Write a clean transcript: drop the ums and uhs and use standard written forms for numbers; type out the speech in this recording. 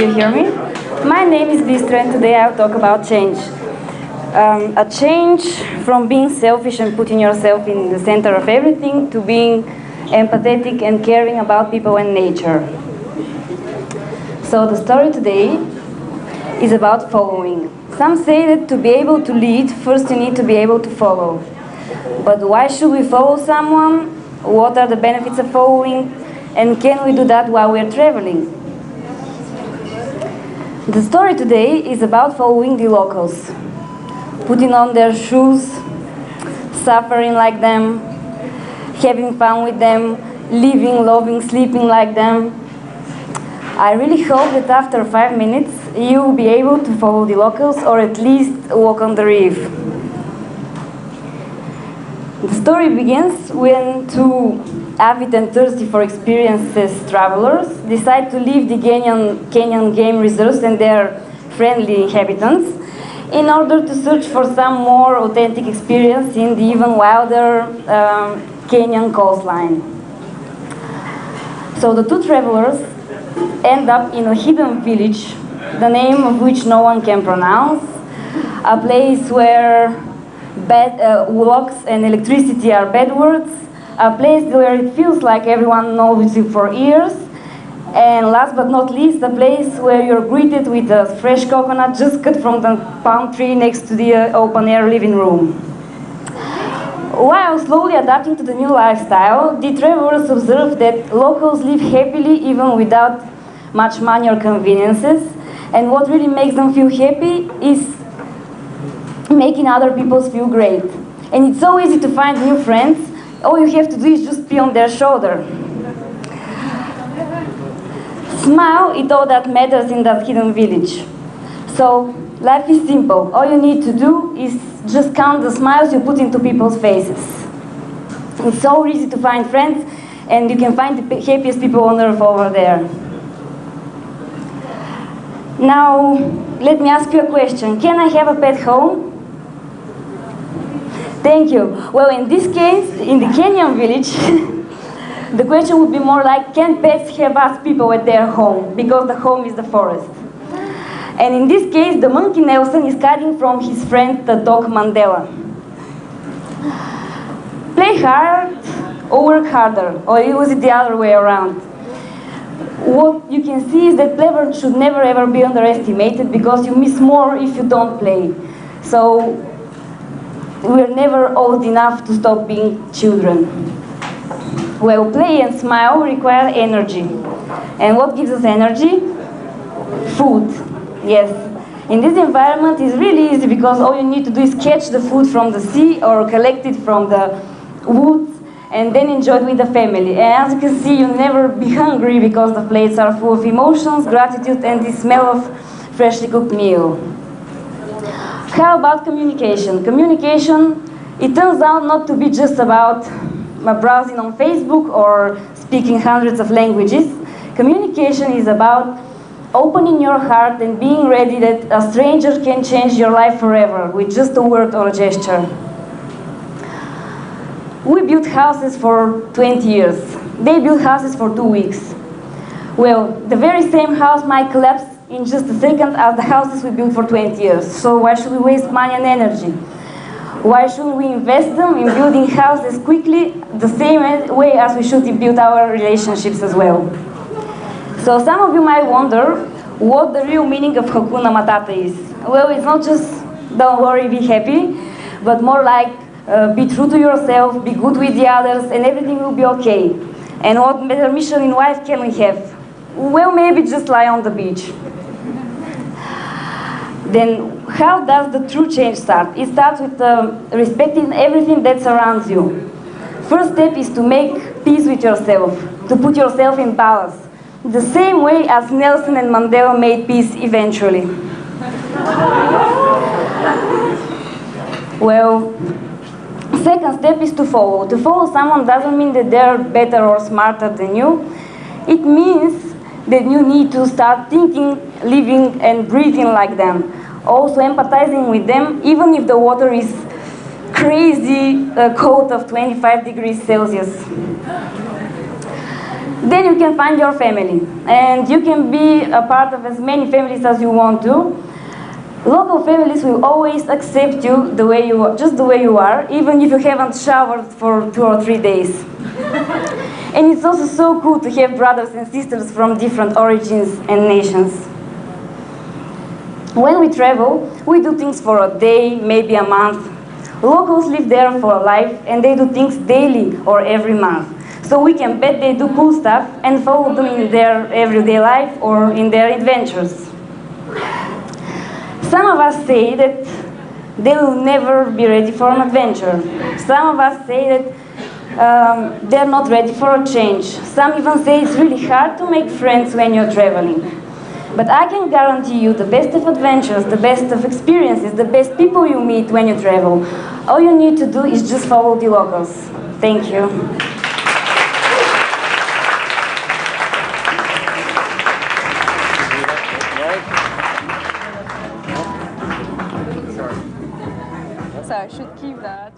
you hear me? My name is Bistra and today I'll talk about change. A change from being selfish and putting yourself in the center of everything to being empathetic and caring about people and nature. So the story today is about following. Some say that to be able to lead, first you need to be able to follow. But why should we follow someone? What are the benefits of following? And can we do that while we're traveling? The story today is about following the locals, putting on their shoes, suffering like them, having fun with them, living, loving, sleeping like them. I really hope that after 5 minutes you will be able to follow the locals or at least walk on the reef. The story begins when two avid and thirsty for experiences travelers decide to leave the Kenyan game reserves and their friendly inhabitants in order to search for some more authentic experience in the even wilder Kenyan coastline. So the two travelers end up in a hidden village, the name of which no one can pronounce, a place where locks and electricity are bad words, a place where it feels like everyone knows you for years, and last but not least, a place where you're greeted with a fresh coconut just cut from the palm tree next to the open-air living room. While slowly adapting to the new lifestyle, the travelers observe that locals live happily even without much money or conveniences, and what really makes them feel happy is making other people feel great. And it's so easy to find new friends. All you have to do is just be on their shoulder. Smile is all that matters in that hidden village. So life is simple. All you need to do is just count the smiles you put into people's faces. It's so easy to find friends, and you can find the happiest people on earth over there. Now, let me ask you a question. Can I have a pet home? Thank you. Well, in this case, in the Kenyan village, the question would be more like, can pets have us people at their home? Because the home is the forest. And in this case, the monkey Nelson is hiding from his friend, the dog Mandela. Play hard or work harder, or was it the other way around? What you can see is that play should never ever be underestimated because you miss more if you don't play. So we're never old enough to stop being children. Well, play and smile require energy. And what gives us energy? Food. Yes. In this environment, it's really easy because all you need to do is catch the food from the sea or collect it from the woods and then enjoy it with the family. And as you can see, you'll never be hungry because the plates are full of emotions, gratitude, and the smell of freshly cooked meal. How about communication? Communication, it turns out not to be just about browsing on Facebook or speaking hundreds of languages. Communication is about opening your heart and being ready that a stranger can change your life forever with just a word or a gesture. We built houses for 20 years. They built houses for 2 weeks. Well, the very same house might collapse in just a second as the houses we built for 20 years. So why should we waste money and energy? Why should we invest them in building houses quickly the same way as we should build our relationships as well? So some of you might wonder what the real meaning of Hakuna Matata is. Well, it's not just don't worry, be happy, but more like be true to yourself, be good with the others, and everything will be okay. And what better mission in life can we have? Well, maybe just lie on the beach. Then how does the true change start? It starts with respecting everything that surrounds you. First step is to make peace with yourself, to put yourself in balance, the same way as Nelson and Mandela made peace eventually. Well, second step is to follow. To follow someone doesn't mean that they're better or smarter than you. It means that you need to start thinking, living, and breathing like them. Also empathizing with them, even if the water is crazy cold of 25 degrees Celsius. then you can find your family. And you can be a part of as many families as you want to. Local families will always accept you the way you are, just the way you are, even if you haven't showered for 2 or 3 days. And it's also so cool to have brothers and sisters from different origins and nations. When we travel, we do things for a day, maybe a month. Locals live there for a life, and they do things daily or every month. So we can bet they do cool stuff and follow them in their everyday life or in their adventures. Some of us say that they will never be ready for an adventure. Some of us say that they're not ready for a change. Some even say it's really hard to make friends when you're traveling. But I can guarantee you the best of adventures, the best of experiences, the best people you meet when you travel. All you need to do is just follow the locals. Thank you. So I should keep that.